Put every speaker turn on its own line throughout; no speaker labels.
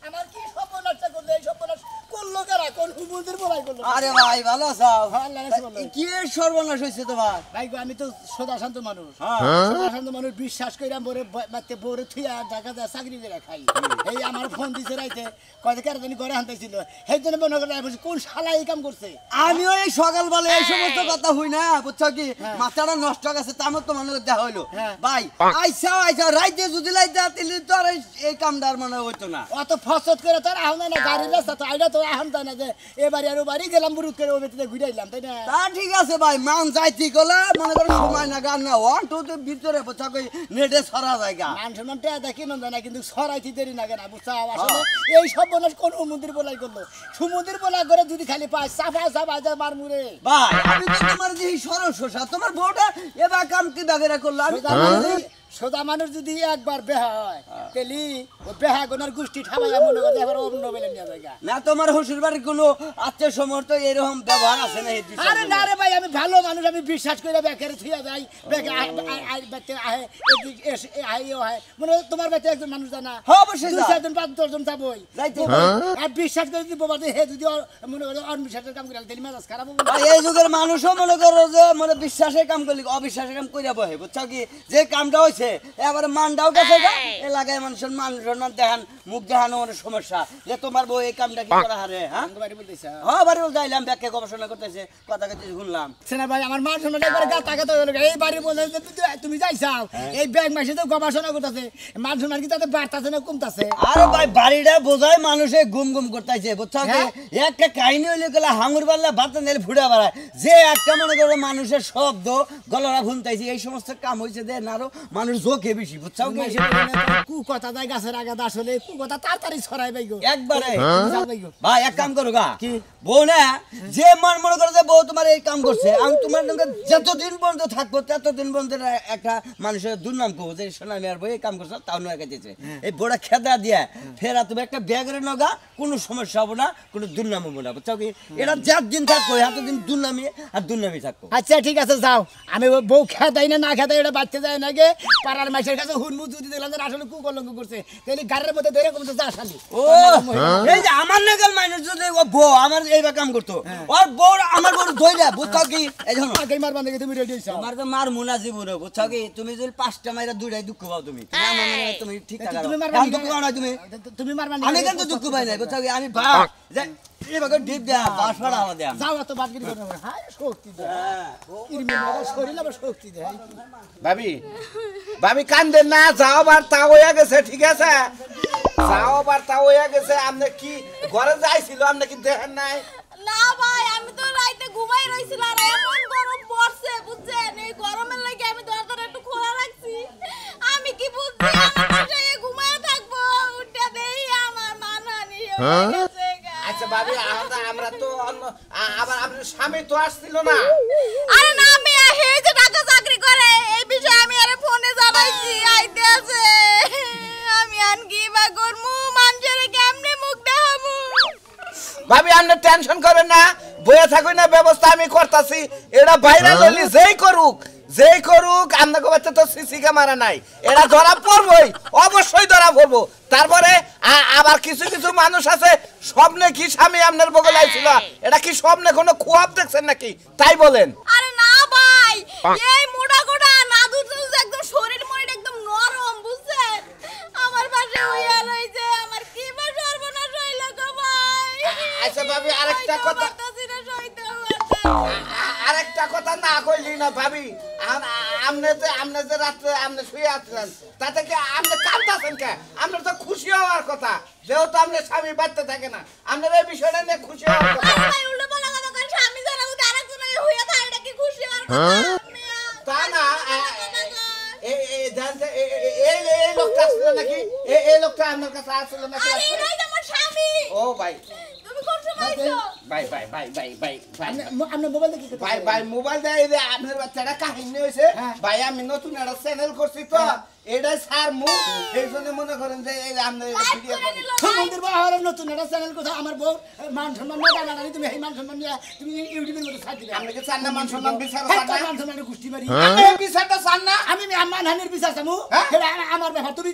আমার কি সর্বনাশটা করলো এই সর্বনাশ করলো কারা কোন হুমুদের বলাই করলো
আরে ভাই ভালো আছো
আল্লাহ রাসূল বলো
কি সর্বনাশ হইছে তোমার
ভাই গো আমি তো সদা শান্ত মানুষ সদা শান্ত মানুষ বিশ্বাস কইরা বরে মাতে বরে থুইয়া ঢাকা যা চাকরি করে খাই এই আমার ফোন দিছে রাইতে কয়টা কার জানি ঘরে আনতেছিল সেই জন্য মনে করে বলছি কোন শালা এই কাম করছে
আমিও এই সকালবেলা এই সমস্ত কথা হই না বুঝছো কি মাথাটা নষ্ট গেছে তামত তো মনে দেখা হইলো ভাই আইসা রাইতে যদি লাইতে তাহলে তো আর এই কামদার মনে হইতো না
অত ফসত করে তোর আহনা না গাড়ির রাস্তা তো আইডা তো আহন তা না যে এবারে আর বাড়ি গেলাম বুরুত করে ওই বেতে ঘুরাইলাম তাই না
তা ঠিক আছে ভাই মান যাইতি গলা মনে করো সময় না গান না ওয়ান টু তো ভিতরে বুঝছো কি নেটে ছড়া জায়গা
মান সম্মান টা দেখি না কিন্তু সরাইতে দেরি না কেন বুঝছো আসলে এই সব বনাস কোন সমুদ্রের বলাই করলো সমুদ্রের বলা করে যদি খালি পায় সাফা যা মার মুরে
ভাই আমি তো তোমার যে সরসা তোমার বউটা এবার কাম কি বাগেরা করলো আমি
সোজা মানুষ যদি একবার বেহা হয় তেলি ও বেহা গোনার গোষ্ঠী ঠাবাইয়া মনে করে এবার অন্য বেলে নিয়ে যায়
না তোমার শ্বশুর বাড়ির কোনো আত্মীয় সমর্থ এরকম ব্যবহার আছে না
আরে না রে ভাই আমি ভালো মানুষ আমি বিশ্বাস করে বেকারে থুইয়া যাই বেকে আহে এদিক এসে আইও হয় মনে তোমার বাড়িতে একজন মানুষ জানা
অবশ্যই
দুই চারজন পাঁচ দশজন যাবই আর বিশ্বাস করে দিব বাদে হে যদি মনে করে অনবিশ্বাসের কাম করে তেলি মেজাজ খারাপ হবে
এই যুগের মানুষও মনে করো যে মানে বিশ্বাসের কাম করলি অবিশ্বাসের কাম কইরা বহে বুঝছো কি যে কামটা হইছে এবারে মানটাও গেছে এলাকায় মানুষের মান সম্মান দেখান মুখ দেখানো অনেক সমস্যা যে তোমার বউ এই কামটা কি করা হারে হ্যাঁ
বাড়ি বলতেছে
হ্যাঁ বাড়ি যাইলাম ব্যাখ্যা গবেষণা করতেছে কথা কথা শুনলাম
সেনা ভাই আমার মান সম্মান একবার গা তাকাতে হলো এই বাড়ি বলে তুমি যাইছাও এই ব্যাগ মাসে তো গবেষণা করতেছে মান সম্মান কি তাতে বাড়তাছে না কমতাছে
আরে ভাই বাড়িটা বোঝায় মানুষে গুম করতেছে বুঝছো কি একটা কাহিনী হইলে গেলে হাঙুর বাল্লা ভাত নিলে ফুড়ে বেড়ায় যে একটা মনে করো মানুষের শব্দ গলারা ভুনতাইছে এই সমস্ত কাম হয়েছে দেন আরো মানুষ জোকে বেশি বুঝছো
কু কথা যায় গাছের আগাতে আসলে কু কথা তাড়াতাড়ি ছড়াই বাইগো
একবারে ভাই এক কাম করো গা বউ না যে মনে করো যে বউ তোমার এই কাম করছে আমি তোমার সঙ্গে যতদিন পর্যন্ত থাকবো ততদিন পর্যন্ত একটা মানুষের দুর্নাম করবো যে সোনামি আর বউ এই কাম করছে তাও নয় গেছে এই বড় খেদা দিয়া ফেরা তুমি একটা ব্যাগের নগা কোনো সমস্যা হবো না কোনো দুর্নাম হবো না বুঝছো কি এটা যার দিন থাকবো এতদিন দুর্নামি আর দুর্নামি থাকবো
আচ্ছা ঠিক আছে যাও আমি বউ খেদাই না খেদাই এটা বাচ্চা যায় না গে পাড়ার মাসের কাছে হুনমু যদি দেখলাম আসলে কু কলঙ্ক করছে তাহলে গাড়ির মধ্যে ধরে কমতে যা শালি
ও এই যে আমার নাগাল মানুষ যদি ও বউ আমার এইবার কাম করতো ওর বউ আমার বউ ধইলা বুঝছো কি এই জন্য
আগে মারবা নাকি তুমি রেডি হইছো
আমার তো মার মুনা জীবনে বুঝছো কি তুমি যদি 5টা মাইরা দুইটাই দুঃখ পাও তুমি আমার মানে তুমি ঠিক থাকা
তুমি মারবা
দুঃখ পাও না
তুমি মারবা
আমি কিন্তু দুঃখ পাই না বুঝছো কি আমি ভাগ যে এইভাবে ডিপ দেয়া বাস ফাড়া আমার দেয়া
যাও তো বাদগিরি করো হায় শক্তি দে ইরমি মারা শরীর আবার শক্তি দে
ভাবি কান্দেন না যাও বার তা হইয়া গেছে ঠিক আছে যাও বার তা হইয়া গেছে আপনি কি ঘরে যাইছিল আপনি কি দেখেন নাই
না ভাই আমি তো রাইতে ঘুমাই রইছিলাম আর এমন গরম পড়ছে বুঝছেন এই গরমের লাগি আমি দরজাটা একটু খোলা রাখছি আমি কি বুঝছি আমার বাসায় ঘুমায় থাকবো উঠে দেই আমার মানানি হয়ে গেছে
আচ্ছা ভাবি আমরা তো আবার আপনার স্বামী তো আসছিল না
আরে না আমি হে যে ঢাকা চাকরি করে এই বিষয়ে আমি আরে ফোনে জানাইছি আইতে আছে আমি আন কি বা করমু মানুষের কেমনে মুখ দেখামু
ভাবি আপনি টেনশন করেন না বইয়া থাকুন না ব্যবস্থা আমি করতেছি এটা ভাইরাল হলি যেই করুক আপনাকে বাচ্চা তো সিসি ক্যামেরা নাই এটা ধরা পড়বই অবশ্যই ধরা পড়বো তারপরে আবার কিছু মানুষ আছে স্বপ্নে কি স্বামী আপনার বগল আইছিল এটা কি স্বপ্নে কোনো খুয়াব দেখছেন নাকি তাই বলেন
আরে না ভাই এই মোটা কোটা না দুধ একদম শরীর মরির একদম নরম বুঝছেন আমার পাশে হইয়া রইছে আমার কি বা সর্বনাশ হইল গো ভাই
আচ্ছা ভাবি আরেকটা কথা না কইলি না ভাবি আপনি যে রাত্রে আপনি শুয়ে আসলেন তাতে কি আপনি কাঁদতেছেন কে আপনার তো খুশি হওয়ার কথা যেহেতু আপনার স্বামী বাড়তে থাকে না আপনার এই বিষয়টা নিয়ে খুশি হওয়ার কথা
ভাই উল্টো পাল্টা কথা কই স্বামী জানা যদি আরেকজন হইয়া থাকে এটা কি খুশি হওয়ার কথা
তা না এই জানতে এই লোকটা আসছিল নাকি এই লোকটা আপনার কাছে আসছিল নাকি
আরে এটাই তো আমার স্বামী
ও ভাই
তুমি কোন সময় আইছো
ভাই
আপনি মোবাইল দেখি
ভাই মোবাইল দেয় আপনার বাচ্চাটা কাহিনী হয়েছে ভাই আমি নতুন একটা চ্যানেল করছি তো এটাই স্যার মুখ এই জন্য মনে করেন যে এই আপনার ভিডিও
মন্দির বাহার নতুন একটা চ্যানেল কথা আমার বউ মান সম্মান না জানি তুমি এই মান সম্মান নিয়ে তুমি ইউটিউবের মধ্যে ছাড় দিলে
আপনি কি চান না মান সম্মান বিচার
মান সম্মানের গোষ্ঠী মারি
আপনি এই বিচারটা চান না
আমি মানহানির বিচার চামু আমার ব্যাপার তুমি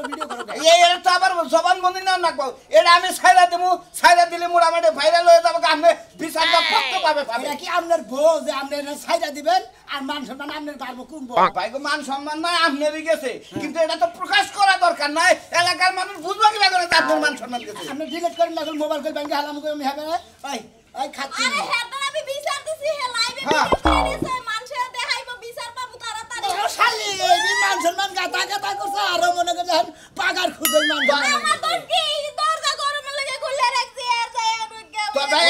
ভিডিও করো
এটা তো আবার জবান বন্ধ না রাখবো এটা আমি ছাইরা দেবো ছাইরা দিলে মোটামুটি ভাইরাল হয়ে যাবো আপনি বিচারটা পক্ত পাবে
এটা কি আপনার বউ যে আপনি ছাইরা দিবেন আর মান সম্মান আপনার পারবো কুমবো
ভাই গো মান সম্মান নাই আপনারই গেছে কিন্তু এটা তো প্রকাশ করা দরকার নাই এলাকার মানুষ বুঝবো কি করে আপনার মান সম্মান গেছে
আপনি ডিলিট করেন না মোবাইল করে ব্যাংকে হালাম করে আমি হবে ওই ওই খাচ্ছি
আরে হেডার আমি বিচার দিছি হে লাইভে ভিডিও দিছে মানুষে দেখাইবো বিচার পাবো তাড়াতাড়ি
শালি এই মান সম্মান গাতা গাতা করছে আর মনে করে পাগার খুঁজে মান
আমার তো কি দরজা গরমের লাগে খুলে রাখছি আর যাই
তবে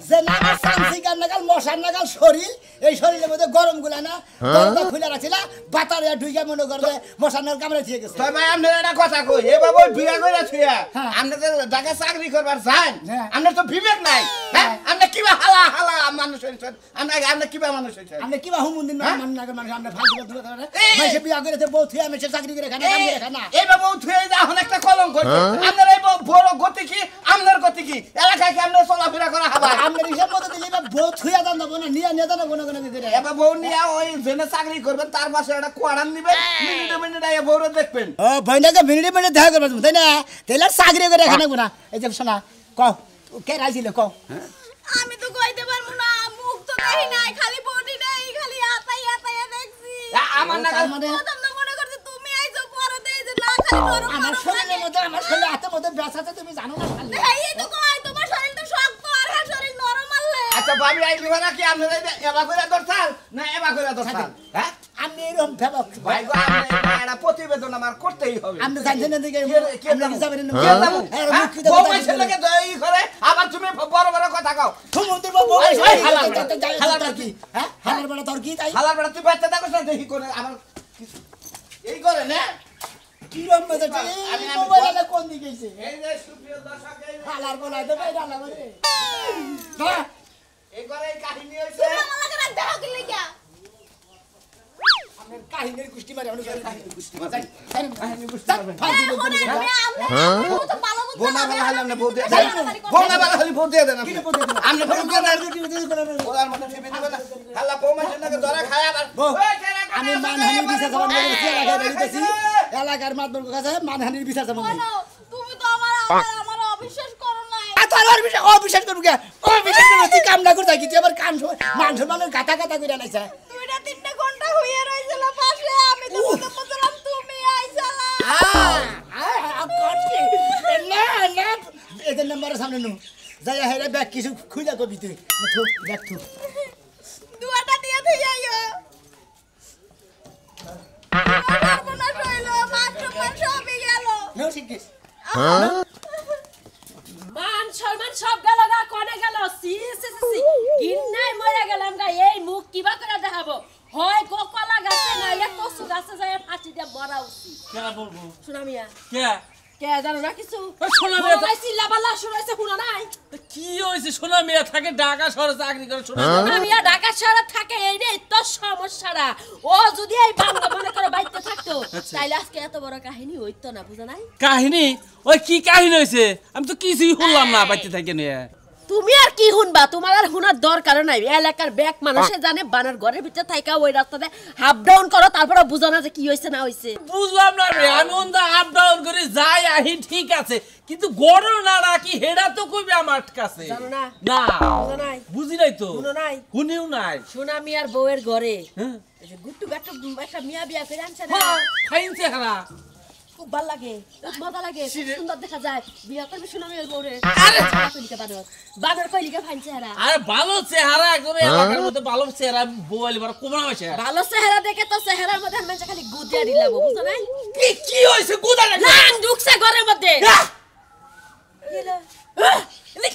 যে নাগাল সামসি গান নাগাল মশার নাগাল শরীর এই শরীরের মধ্যে গরম গুলা না দরজা খুলে রাখছিল বাতারে ঢুইকা মনে করবে মশার নাগাল কামড়ে দিয়ে গেছে
তবে আপনি একটা কথা কই এ বাবু বিয়া করে ছুয়া আপনি তো ঢাকা চাকরি করবার যান আপনার তো বিবেক নাই হ্যাঁ আপনি কিবা হালা হালা মানুষ হইছেন আপনি কিবা মানুষ হইছেন
আপনি কিবা হুমুন্দিন মান নাগাল মানুষ আমরা ফালতু কথা করে মাইসে বিয়া করে বউ থুয়া মেসে চাকরি করে খানা কাম করে খানা
এই বাবু থুয়ে এখন একটা কলঙ্ক হইছে আপনার এই বড় গতি কি আপনার গতি কি এলাকায় কি আপনি চলাফেরা করা হবে
আমরা হিসাব মতো দিলে বউ থুয়া দান দেবো না নিয়ে নিয়ে দান কোনো কোনো দিতে
এবার বউ নিয়ে ওই জেনে চাকরি করবেন তার পাশে একটা কোয়ারান নিবেন মিনিটে মিনিটে এই বউরে দেখবেন
ও ভাইনাকে মিনিটে মিনিটে দেখা করবে তাই না তাইলে চাকরি করে খানা গুনা এই যে শোনা কও কে রাইছিল কও
আমি তো কইতে পারবো না মুখ তো দেখি নাই খালি বডি নাই খালি আতাই আতাই দেখছি
আমার নাগাল
মানে
প্রথম তো মনে করছি তুমি আইছো পরে দেই যে না খালি নরম
আমার শরীরের মধ্যে আমার শরীরে হাতের মধ্যে ব্যথা আছে তুমি জানো না খালি
এই তো কই তোমার শরীর তো শক্ত আর হ্যাঁ শরীর নরম আলে
আচ্ছা ভাবি আই লিভারা কি আপনি এবা করে দরকার না এবা করে দরকার হ্যাঁ
আমি এরকম ফেবক
ভাই গো আপনি একটা প্রতিবেদন আমার করতেই হবে
আমি জানছেন না দিকে
কে
আমরা কি যাবেন না
কে দাও বউ মাইছে লাগে দই করে আবার তুমি বড় বড় কথা কও
সমুদ্র বাবু
হালার
কি হ্যাঁ হালার বড় তোর কি তাই
হালার বড় তুই বাচ্চা দেখো না দেখি করে আমার এই করে না
কি রকম মজা আমি মোবাইলে কোন দিকে গেছে
এই যে সুপ্রিয় দর্শক এই
হালার বড় তো বাইরে হালার বড় হ্যাঁ
এই করে এই কাহিনী হইছে
তুমি আমার লাগে রাখতে হবে কি লাগা
আমি কাহিনীর কুষ্টি মারি আমি কাহিনীর কুষ্টি মারি
কাহিনী বুঝতে পারবেন
আমি তো ভালো বুঝতে
বোনা বলা হলে আমরা বউ দিয়ে বোনা বলা হলে বউ দিয়ে দেন আপনি আমরা বউ দিয়ে দেন ওলার মধ্যে টিভি দিবেন খালা বউ মাইছে নাকি ধরে খায় আবার
আমি মানহানির বিচার জমা করেছি এলাকায় বেরিয়েছি এলাকার মাতবর কাছে মানহানির বিচার জমা করেছি
তুমি তো আমার অবিশ্বাস করো নাই
তোর বিষয় অবিশ্বাস করবো কে অবিশ্বাস করবো তুই কাম না করতে কি আবার কাম মান সম্মানের গাতা গাতা করে আনাইছে
2-3 ঘন্টা হইয়া রইছিল পাশে আমি তো বুঝলাম তুমি আইছালা
না না এদের নাম্বারের সামনে নু যাই হেরে ব্যাগ কিছু খুঁজা কবি তুই ব্যাগ থু
দুয়াটা দিয়ে থই আইও মনে রইলো মাত্র সবই গেল
নেও শিখিস
মান সম্মান সব গেল গা কোনে গেল সি সি সি গিন্নাই মরে গেলাম গা এই মুখ কিবা করে দেখাবো হয় গোকলা গাছে না এক কসু গাছে যায় ফাঁসি দিয়ে মরা উচিত
কেনা বলবো
শোনা মিয়া
কে
কে জানো না কিছু
শোনা মিয়া
ওই চিল্লাপাল্লা শুনাইছে শুনা নাই
কি হয়েছে সোনা মেয়ে থাকে ঢাকা শহরে চাকরি করে সোনা
শোনা মিয়া ঢাকা শহরে থাকে এই রে তো সমস্যাটা ও যদি এই বাংলা মনে করে বাইতে থাকতো তাইলে আজকে এত বড় কাহিনী হইতো না বুঝা নাই
কাহিনী ওই কি কাহিনী হয়েছে আমি তো কিছুই শুনলাম না বাইতে থাকে নিয়ে
তুমি আর কি শুনবা তোমার আর শুনার দরকার নাই এলাকার ব্যাক মানুষে জানে বানার ঘরের ভিতরে থাকা ওই রাস্তাতে হাফ ডাউন করো তারপরে বুঝো না যে কি হইছে না হইছে
বুঝলাম না রে আমি ওন্দা আপ ডাউন করে যাই আহি ঠিক আছে কিন্তু গড় না রাখি হেডা তো কইবে আমার কাছে
জানো না
না
বুঝো নাই
বুঝি নাই তো
শুনো নাই
শুনিও নাই
সোনা মিয়ার বউয়ের ঘরে
হ্যাঁ
এই যে গুট্টু গাট্টু একটা মিয়া বিয়া করে আনছে না
হ্যাঁ ফাইনছে হারা
খুব ভালো লাগে খুব মজা লাগে সুন্দর দেখা যায় বিয়া করবি সোনা মিয়ার বউরে
আরে
কইলিকে বানর কইলিকে ফাইনছে হারা
আরে ভালো চেহারা একদম এলাকার মধ্যে ভালো চেহারা বউয়ালি বড় কোমরা হইছে
ভালো চেহারা দেখে তো চেহারার মধ্যে মানুষ খালি গুদিয়া দিলাম বুঝছো নাই
কি হইছে গুদা
লাং ঢুকছে ঘরের মধ্যে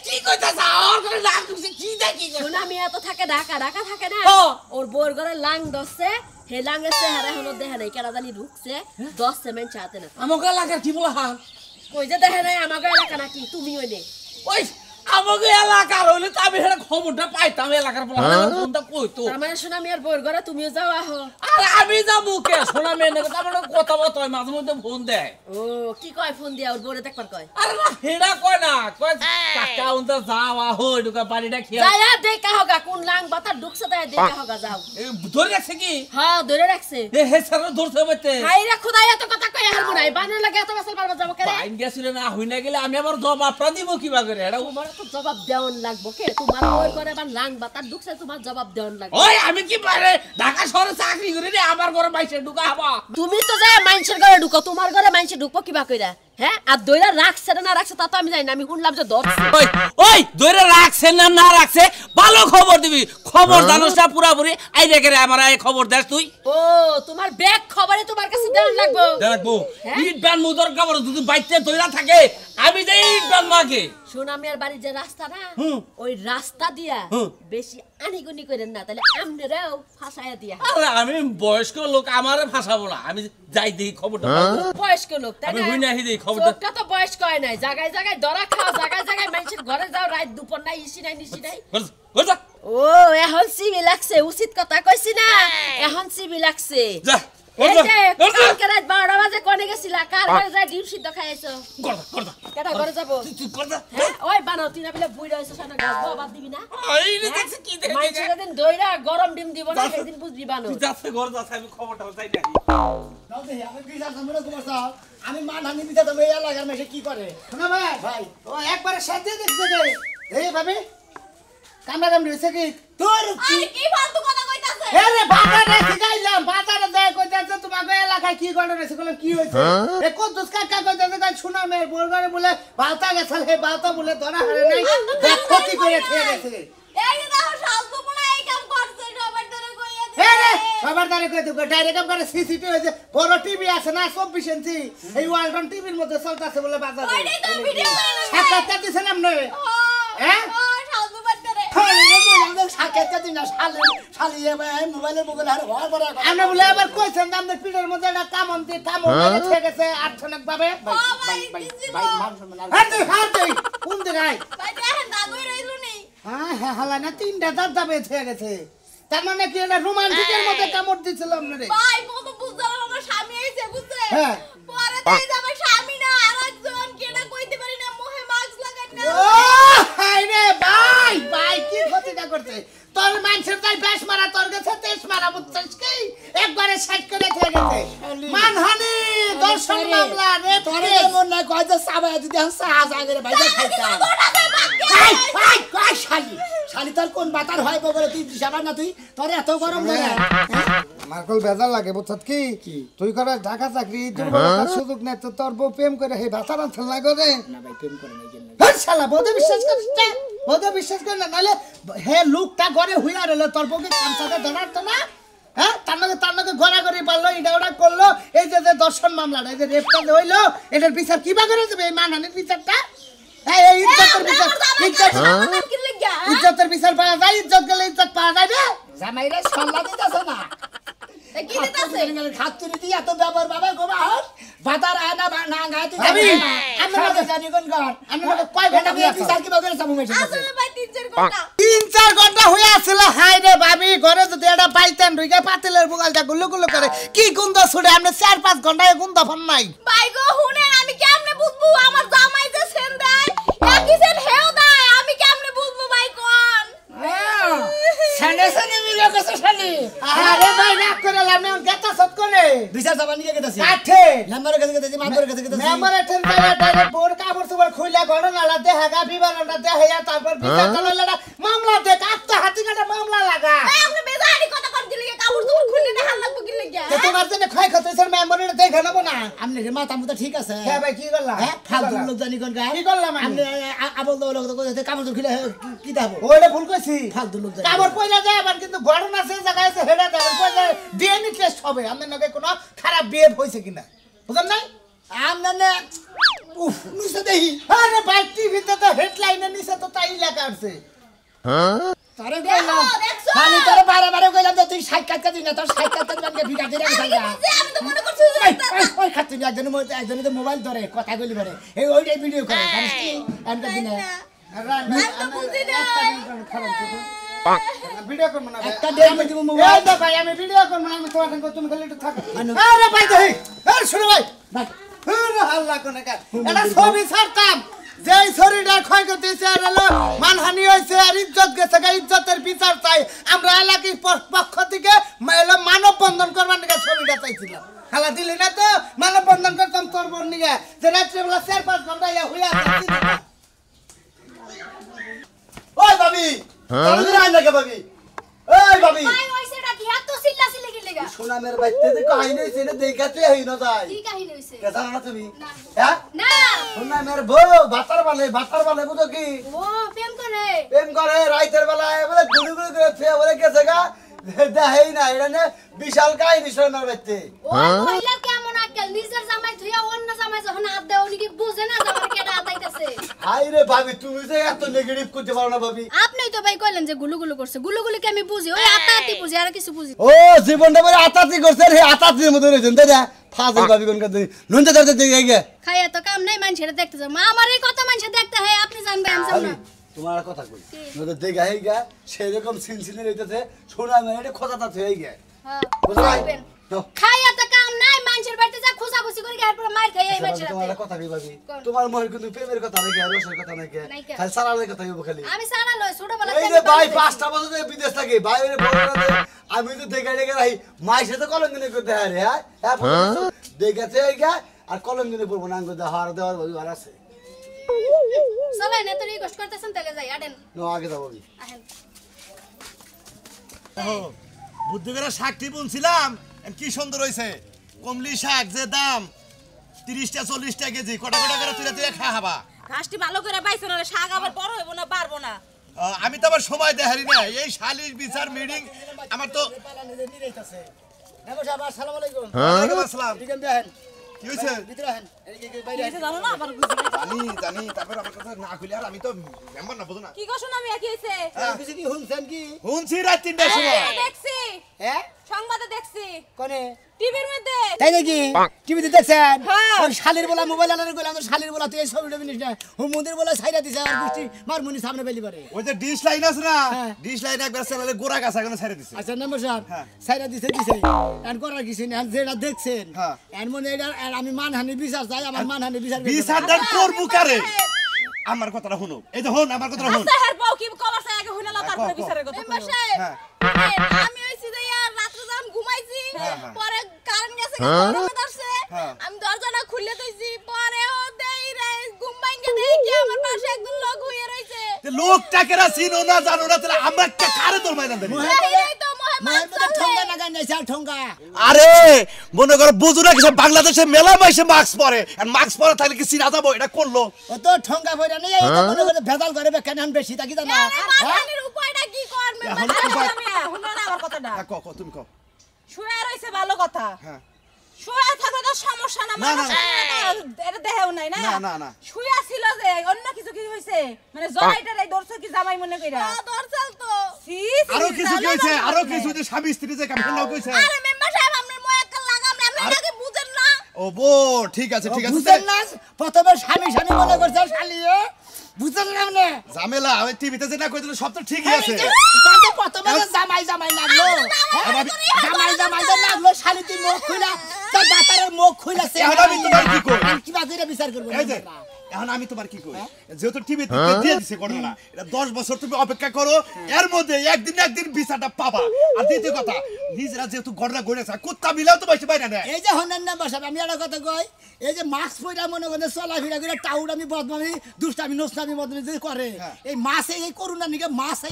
কি কইতাছ আর করে লাগ তুমি কি দেখি
সোনা মিয়া তো থাকে ঢাকা ঢাকা থাকে না ওর বউর ঘরে লাং দছে হে লাঙের চেহারা হলো দেখে নাই কেনা জানি ঢুকছে 10 সেমেন্ট চাতে না
আমাকে এলাকার কি বলা হা
কই যে দেখে নাই আমাকে এলাকা নাকি তুমি ওই নে
ওই আমাকে এলাকার হইলে তো আমি এটা খবরটা পাইতাম এলাকার বলা ফোনটা কইতো
তার মানে শোনা আমি আর বউর ঘরে তুমিও যাও আহো
আর আমি যাবো কে শোনা মেয়ে নাকি তারপরে কথা বলতে হয় মাঝে মধ্যে ফোন দেয়
ও কি কয় ফোন দিয়া ওর বউরে দেখবার কয়
আরে না হেডা কয় না কয় কাকা উনটা যাওয়া হই ঢুকা বাড়িটা খেয়া
যায়া দেখা হোগা কোন লাং বাতা ঢুকছে তাই দেখা হোগা যাও
ধরে রাখছে কি
হ্যাঁ ধরে রাখছে
এ হে স্যার ধরতে বইতে
হাইরা খোদাই এত কথা কয় হার মুনাই বানর লাগে এত বেসল পারবা যাবো কেরে
বাইন গেছিল না হই না গেলে আমি আবার জবাবটা দিব কিবা করে এটা
তোমার তো জবাব দেওয়ান লাগবো কে তোমার বউর ঘরে বা লাং বাতা ঢুকছে তোমার জবাব দেওয়ান লাগবে
ওই আমি কি পারে ঢাকা শহরে চাকরি করি রে আমার ঘরে বাইসে ঢুকা হবা
তুমি তো যায় মানুষের ঘরে ঢুকো তোমার ঘরে মানুষ ঢুকবো কিবা কইরা হ্যাঁ আর দইরা রাখছে না রাখছে তা তো আমি জানি না আমি শুনলাম যে ধরছে
ওই ওই ধরে রাখছে না না রাখছে ভালো খবর দিবি খবর জানোস না পুরাপুরি আই রেখে রে আমার এই খবর দেস তুই
ও তোমার ব্যাগ খবরে তোমার কাছে দেওয়ান লাগবো
দেখবো
হ্যাঁ?
ইট বান মুদর খবর যদি বাইতে ধইরা থাকে আমি যে ইট বান মাকে
শোন আমি আর বাড়ির যে রাস্তা না ওই রাস্তা দিয়া বেশি আনিগুনি করেন না তাহলে আমনেরাও ফাঁসায়া দিয়া
আরে আমি বয়স্ক লোক আমারে ফাঁসাবো না আমি যাই দেখি খবরটা পাবো।
বয়স্ক লোক তাই
আমি
না
হই না দেখি খবরটা
চোখটা তো বয়স্ক হয় নাই জায়গায় জায়গায় ধরা খাও জায়গায় জায়গায় মানুষের ঘরে যাও রাত দুপুর নাই ইসি নাই নিশি নাই
যা
ও এখন সিবি লাগছে উচিত কথা কইছি না এখন সিবি লাগছে
যা
এই যে কালকে রাত 12টা বাজে কোনে গেছিলা কার ঘরে যায় ডিম সিদ্ধ খাইছো
করদা
কেডা ঘরে যাবো
তুই করদা
হ্যাঁ ওই বানাও তুই না বলে বুইড়া হইছো সানা গাছ বাদ দিবি না
এই রে দেখছ কি দেখে
মাইছে দিন দইরা গরম ডিম দিব না সেদিন বুঝবি বানো
তুই যাচ্ছে ঘর যাচ্ছে আমি খবরটা চাই না
নাও দেখি, আমি বিচার সামনে তোমার সাহেব, আমি মানহানি বিচার তুমি এই এলাকার মেশে কি করে
শোনো ভাই
ভাই
ও একবারে সাথে দেখছে যে এই ভাবে কামড়া কামড়ি হয়েছে কি
তোর
আরে কি ফালতু কথা কইতাছে
আরে বাজারে শিখাইলাম বাজারে দেয় কইতাছে তোমাকে এলাকায় কি ঘটনা হয়েছে বলে কি হয়েছে এ কত কাকা কইতাছে কাল শোনা মেয়ে বলগারে বলে বালতা গেছে হে বালতা বলে ধরা হারে নাই দেখ ক্ষতি করে খেয়ে গেছে
এই যে দেখো শালতু পোড়া এই কাম করছে সবার ধরে কইয়া
হে রে সবার দ্বারা কই দেব ডাইরেক্ট কাম করে সিসিটিভি হয়েছে বড় টিভি আছে না 24 ইঞ্চি এই ওয়ালটন টিভির মধ্যে চলতেছে বলে বাজারে
ওইটাই তো ভিডিও
সাক্ষাৎকার দিছিলাম না হ্যাঁ
শালতু বাচ্চারে
সাক্ষাৎকার দিন না শালিয়ে মোবাইলের মুখে হারে ভয় করে
আমরা বলে আবার কইছেন আমাদের পিঠের মধ্যে একটা কামন দিয়ে কামন মেরে গেছে আর্থনিক ভাবে হাতে কোন দিকে
ভাই দেখেন দাদুই রইলো নেই
হ্যাঁ হ্যাঁ হালা না তিনটা দাঁত দাবে থেকে গেছে তার মানে কি এটা রোমান্টিকের মধ্যে কামড় দিছিলাম না রে
ভাই কত বুঝলাম আমার স্বামী আইছে বুঝছে
হ্যাঁ।
পরে তাই যে আমার স্বামী না আরেকজন কেডা কইতে পারি না মোহে মাস্ক লাগাই না
ও হাই রে ভাই ভাই কি ক্ষতিটা করছে তোর মানুষের তাই বেশ মারা তোর কাছে তেজ মারা বুঝছিস কি একবারে সেট করে থেকে গেছে মানহানি দর্শন মামলা রে
তোরে মন না কয় যে সাবাই যদি আমি সাহা জাগরে বাইরে খাইতাম
ভাই
ভাই কয় শালি শালি তোর কোন বাতার হয় বলে তুই দিশাবা না তুই তোর এত গরম ধরে
আমার কল বেজার লাগে বুঝছত কি তুই করে ঢাকা চাকরি দুর্বলতার সুযোগ নেই তো তোর বউ প্রেম করে হে ভাষা রান্থল লাগে রে
না ভাই প্রেম করে নাই কেন
হ্যাঁ শালা বোধ বিশ্বাস করিস না বোধ বিশ্বাস কর না নাহলে হে লোকটা ঘরে হুইয়া রইলো তোর বউকে কামসাতে ধরার তো না হ্যাঁ তার নাকি গড়াগড়ি পারলো এটা ওটা করলো এই যে দর্শন মামলাটা এই যে রেপটা হইলো এটার বিচার কিবা করে দেবে এই মানহানির বিচারটা হ্যাঁ এই ইজ্জতের বিচার ইজ্জতের বিচার পাওয়া যায় ইজ্জত গেলে ইজ্জত পাওয়া যায় না
জামাইরা সল্লা দিতেছ না
কি দিতাছে
খাতুরি দিয়ে এত ব্যবহার বাবা গোবা হস ভাতার আয়না না গাইতে
আমি
আমরা জানি কোন ঘর
আমরা কয় ঘন্টা
এটা বিচার কি বগরে সামু মেশে
আসলে ভাই 3-4 ঘন্টা
3-4 ঘন্টা হয়ে আসছিল হাই রে ভাবি ঘরে যদি এটা পাইতেন রুইগা পাতিলের বুগালটা গুলো গুলো করে কি গন্ধ ছুড়ে আমরা 4-5 ঘন্টায় গন্ধ ফন নাই
ভাই গো হুনেন আমি কেমনে বুঝবো আমার জামাই যে সেন দেয় একই সেন হেও দেয় আমি কেমনে বুঝবো ভাই কোন
সানে সানে মিলে গেছে শালি
আরে ভাই রাগ করে লামে গেতা সত করে
বিচার সাবান নিয়ে গেছে
কাঠে
নাম্বার কাছে গেছে মাদর কাছে গেছে
মেম্বার এর ডাইরেক্ট বোর কাপড় সুবার খুইলা ঘটনাটা দেখাগা বিবরণটা দেখাইয়া তারপর বিচার চালাইলা মামলা দেখ আত্মা হাতি কাটা মামলা লাগা
ভাই আপনি বেজারি কথা কর দিলে কাপড় তুমি খুলে না হাল লাগবো কি লাগা
তো তোমার জন্য ক্ষয়ক্ষতির মেম্বারের দেখে নেবো না
আমনে রে মাথা মুতা ঠিক আছে
হ্যাঁ ভাই কি করলা
হ্যাঁ ফালতু লোক জানি কোন গায়
কি করলাম আমি?
আমনে আবল দো লোক তো কইতে কাপড় খুলে কি দাবো
ওইটা ভুল কইছি
ফালতু লোক জানি
কাপড় পয়লা যায় আবার কিন্তু ঘটনা সে জায়গায় আছে হেডা যাবে পয়লা ডিএনএ টেস্ট হবে আমাদের নাকি কোনো খারাপ বিহেভ হইছে কিনা বুঝলেন নাই
আমনে উফ নুসে দেহি
আরে ভাই টিভিতে তো হেডলাইনে নিচে তো তাই লেখা আছে
তারে
দেখো
কইলাম
দেখছো
খালি তোরে বারে বারে কইলাম যে তুই সাক্ষাৎকার দিস না তোর সাক্ষাৎকার দিবানকে ভিডিও দিয়ে রাখছ না
আমি তো মনে করছি যে
ওই খাতুনি একজন তো মোবাইল ধরে কথা কইলি পারে এই ওইটাই ভিডিও করে জানিস কি এমন দিনে
ভিডিও করব না
একটা ডেট দিব মোবাইল
এই ভাই আমি ভিডিও করব না আমি তোমার সঙ্গে তুমি খালি একটু থাকো আরে ভাই দেই এই শুনো ভাই আল্লাহ কোন কা এটা ছবি ছাড়তাম যেই শরীরটা ক্ষয় করতেছে আর হলো মানহানি হয়েছে আর ইজ্জত গেছে ইজ্জতের বিচার চাই আমরা এলাকার পক্ষ থেকে মানব বন্ধন করবার নিকে ছবিটা চাইছিলাম হালা দিলি না তো মানব বন্ধন করতাম তোর বোন নিকে যে রাত্রেবেলা 4-5 ঘন্টা হইয়া যাচ্ছি
ওই ভাবি চলো না লাগে ভাবি ওই ভাবি
ভাই ওইছেটা কি এত চিল্লাচিল্লি কি লাগা
সোনামের বাইতে যে কাহিনী হইছে না দেখাতে হই না যাই
কি কাহিনী হইছে
কে জানো না তুমি
না।
হ্যাঁ
না
সোনামের বউ বাতার বালে বুঝো কি
ও প্রেম করে
প্রেম করে রাইতের বেলায় বলে গুলি গুলি করে ফেলে বলে গেছে গা দেখাই না এটা না বিশাল কাহিনী সোনামের বাইতে
ও কইলা কেমন আকেল নিজের জামাই থুইয়া অন্য জামাই যখন হাত দেও উনি কি বুঝে না জামাই কেডা আতাইতাছে
হাই রে ভাবি তুমি যে এত নেগেটিভ করতে পারো না ভাবি
আপনি তো ভাই কইলেন যে গুলুগুলু করছে গুলুগুলু কি আমি বুঝি ওই আতাতি বুঝি আর কিছু বুঝি
ও জীবনটা বলে আতাতি করছে রে আতাতির মতো রয়েছেন তাই না ফাজিল ভাবি কোন কথা নুনতে ধরতে দিয়ে গিয়ে
খাইয়া তো কাম নাই মানুষের দেখতে যাও মা আমার এই কত মানুষ দেখতে হয় আপনি জানবেন আমি জানি না
তোমার কথা কই নদে দেখা হই গা সেই রকম সিনসিনে রইতেছে সোনা মেরে এটা খোঁজাটা হয়ে গিয়া
হ্যাঁ
বুঝলাই
খাইয়া তো কাম নাই মানুষের বাড়িতে যা খুশাখুশি করে গিয়ে এরপর মার খাইয়া এই মানুষের
তোমার কথা কই ভাবি তোমার মনে কিন্তু প্রেমের কথা নাকি আর রসের কথা নাকি খালি সারালের কথা হইব খালি
আমি সারা লই ছোটবেলা
এই যে ভাই 5টা বছর ধরে বিদেশ থাকি ভাই এর বড়রাতে আমি তো দেখা দেখা রাই মাই সাথে কলঙ্গিনী করতে হয় রে হ্যাঁ দেখাতে হই গা আর কলঙ্গিনী পড়বো না আঙ্গুল হার দেওয়ার ভাবি আর আছে
চলে না তো রিকোয়েস্ট করতেছেন তাহলে যাই আডেন
নো আগে যাবো ভাবি
আহেন
বুদ্ধি করে শাকটি বুনছিলাম কি সুন্দর হয়েছে কমলি শাক যে দাম 30টা 40টা কেজি কটা কটা করে তুলে তুলে খাওয়াবা
ঘাসটি ভালো করে পাইছো না শাক আবার বড় হইব না পারবো না
আমি তো আবার সময় দেখারি না এই শালিশ বিচার মিটিং আমার তো
নমস্কার আসসালামু আলাইকুম
ওয়ালাইকুম আসসালাম
ঠিক আছে দেখেন
কি হয়েছে
ভিতরে আহেন এই বাইরে আহেন।
জানো না আবার
জানি তারপর আমার কথা না খুলে আর আমি তো মেম্বার না বুঝো না
কি কষ্ট আমি কি হইছে
কিছু কি শুনছেন কি
শুনছি রাত 3টার সময়
দেখছি
হ্যাঁ
সংবাদে দেখছি
কোনে
টিভির মধ্যে
তাই নাকি টিভিতে দেখছেন
হ্যাঁ।
ওই শালির বলা মোবাইল আলাদা কইলাম শালির বলা তুই এই ছবিটা বিনিস না হুমুদের বলা ছাইরা দিছে আর বৃষ্টি মারমুনি সামনে বেলি পারে
ওই যে ডিশ লাইন আছে না
হ্যাঁ।
ডিশ লাইন একবার চালালে গোড়া গাছ এখন ছেড়ে দিছে
আচ্ছা নমস্কার
হ্যাঁ।
ছাইরা দিছে এন করার কিছু নেই যেটা দেখছেন
হ্যাঁ।
এর মনে এটা আমি মানহানি বিচার চাই আমার মানহানি বিচার করতে হবে।
বিচারদার করবো কারে আমার কথাটা শুনো এই যে হন আমার কথাটা শুন
আচ্ছা হের বউ কি কবার চাই আগে হইনা তারপরে বিচারের কথা
মেম্বার
কইবো।
সাহেব
হ্যাঁ।
আমি হইছি যে আর রাত্রে যখন ঘুমাইছি
হ্যাঁ, হ্যাঁ।
পরে কারেন্ট গেছে গরমে ধরছে
হ্যাঁ।
আমি দরজাটা খুলে দিয়েছি পরে ও দেই রে ঘুম ভাঙে দেই কি আমার পাশে একজন লোক হইয়া রইছে
লোকটাকে চিনো না জানো না তাহলে আমরা একটা কারে তোর ময়দান দেবো
এই তো
মায়ের
মোহাম্মদ
মধ্যে ঠোঙ্গা লাগাই নাই চাল ঠোঙ্গা
আরে মনে করো বুঝু না কিছু বাংলাদেশে মেলা বয়সে মাস্ক পরে আর মাস্ক পরে থাকলে কি চিনা যাবো এটা করলো
ও তো ঠোঙ্গা পড়া নেই এই তো মনে করে ভেজাল করে কেন বেশি থাকি জানা
মানহানির উপায়টা কি করবে
এখন
আরে আমি শুনো না আমার কথাটা
তুমি কও
শুয়ে রইছে ভালো কথা
হ্যাঁ
শুয়ে থাকলে তো সমস্যা না
না,
মানুষ
না।
এটা দেহেও নাই না
না, না, না।
শুয়ে ছিল যে অন্য কিছু কি হইছে মানে জয়টার এই দর্শক কি জামাই মনে কইরা
দরজাল তো
সি
আরো কিছু কি হয়েছে আরো কিছু যে স্বামী স্ত্রী যে কামড় নাও কইছে
আরে মেম্বার সাহেব আপনার মই একটা লাগাম না আপনি নাকি বুঝেন না
ও বো ঠিক আছে ঠিক আছে
বুঝেন না প্রথমে স্বামী স্বামী মনে করছে শালিয়ে বুঝেন না আপনি
ঝামেলা ওই টিভিতে যে না কইছিল সব তো ঠিকই আছে
তাতে প্রথমে যে জামাই জামাই লাগলো হ্যাঁ? জামাই জামাই যে লাগলো শালি তুই মুখ খুইলা তোর দাতারের মুখ খুইলা সে
এখন আমি তোমার কি কই?
কি বাজিরে বিচার করব
এই যে এখন আমি তোমার কি কই যেহেতু টিভিতে দিয়ে দিছে ঘটনা এটা 10 বছর তুমি অপেক্ষা করো এর মধ্যে একদিন বিচারটা পাবা আর দ্বিতীয় কথা নিজেরা যেহেতু ঘটনা ঘটেছে কুত্তা মিলাও তো বসে বাইরে না
এই যে হন্নান না বসাব আমি একটা কথা কই এই যে মাস্ক পয়রা মনে করে চলাফেরা করে টাউড আমি বদমামি দুষ্টামি নষ্টামি বদমামি যে করে এই মাসে এই করোনা নিকে মাসে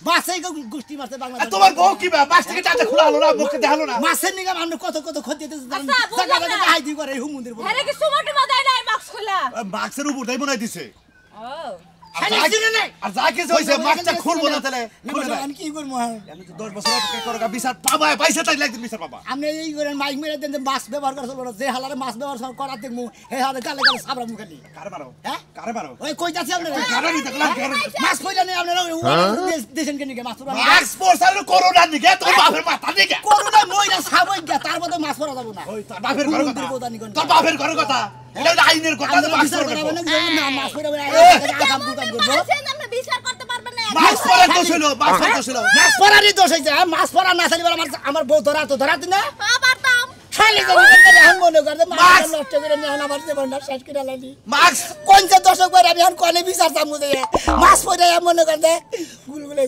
মাসে গোষ্ঠী মারছে
আর
বাংলাদেশ
তোমার বউ কি বা মাছ থেকে টাটা খোলা হলো না মুখে দেখালো না
মাসের নিকে আমরা কত কত ক্ষতি দিতে জানেন
আচ্ছা, বুঝলাম
জায়গা জায়গা
না।
হাই দি করে এই হুমুন্দির বলে
হেরে কি সুমটি মাদাই নাই মাস্ক খোলা
মাস্কের উপর তাই মনে দিছে
ও
আর যা কিছু হইছে মাছটা খুলবো না তাহলে খুলে না
আমি কি করবো
আমি তো 10 বছর অপেক্ষা করো বিচার পাবা পয়সা তাইলে একদিন বিচার পাবা
আপনি এই করেন মাইক মেরে দেন যে মাছ ব্যবহার করে চলবো না। যে হালারে মাছ ব্যবহার করাতে মু হে হালে গালে গালে সাবরা মুখালি
কারে মারো
হ্যাঁ
কারে মারো
ওই কই যাচ্ছে আপনারা
কারে নিতে গেলাম
মাছ কইলা নেই আপনারা দেশেন কেন মাছ পড়া
মাস্ক পরছার করোনা দিকে তোর বাপের মাথা দিকে
করোনা মইরা সাবই গিয়া তার মধ্যে মাছ পড়া যাবো না
ওই তোর বাপের ঘর কথা
হুমুন্দির বোদানি কোন
তোর বাপের ঘর কথা এটা হলো আইনের কথা যে মাস্ক
বিচার
পরে
করাবো না, না, মাছ পরে আবার আগাম
কেমন
বুকাম
আপনি
করবো।
বলছেন আপনি বিচার করতে পারবেন না?
মাস্ক পরে দোষ হলো মাস্ক পরে দোষ হলো
মাছ পরারই দোষ হয়েছে, মাছ পরা না থাকলে আমার বউ ধরা তো ধরাতে না।
আবার দাম।
খালি এখন মনে করে মাছ নষ্ট করে নিয়ে আমার জীবনটা শেষ করে লাগি।
মাস্ক
কোন যে দশক করে আমি এখন কনে বিচার চামু দেয় মাছ পরে মনে করে গুলগুলে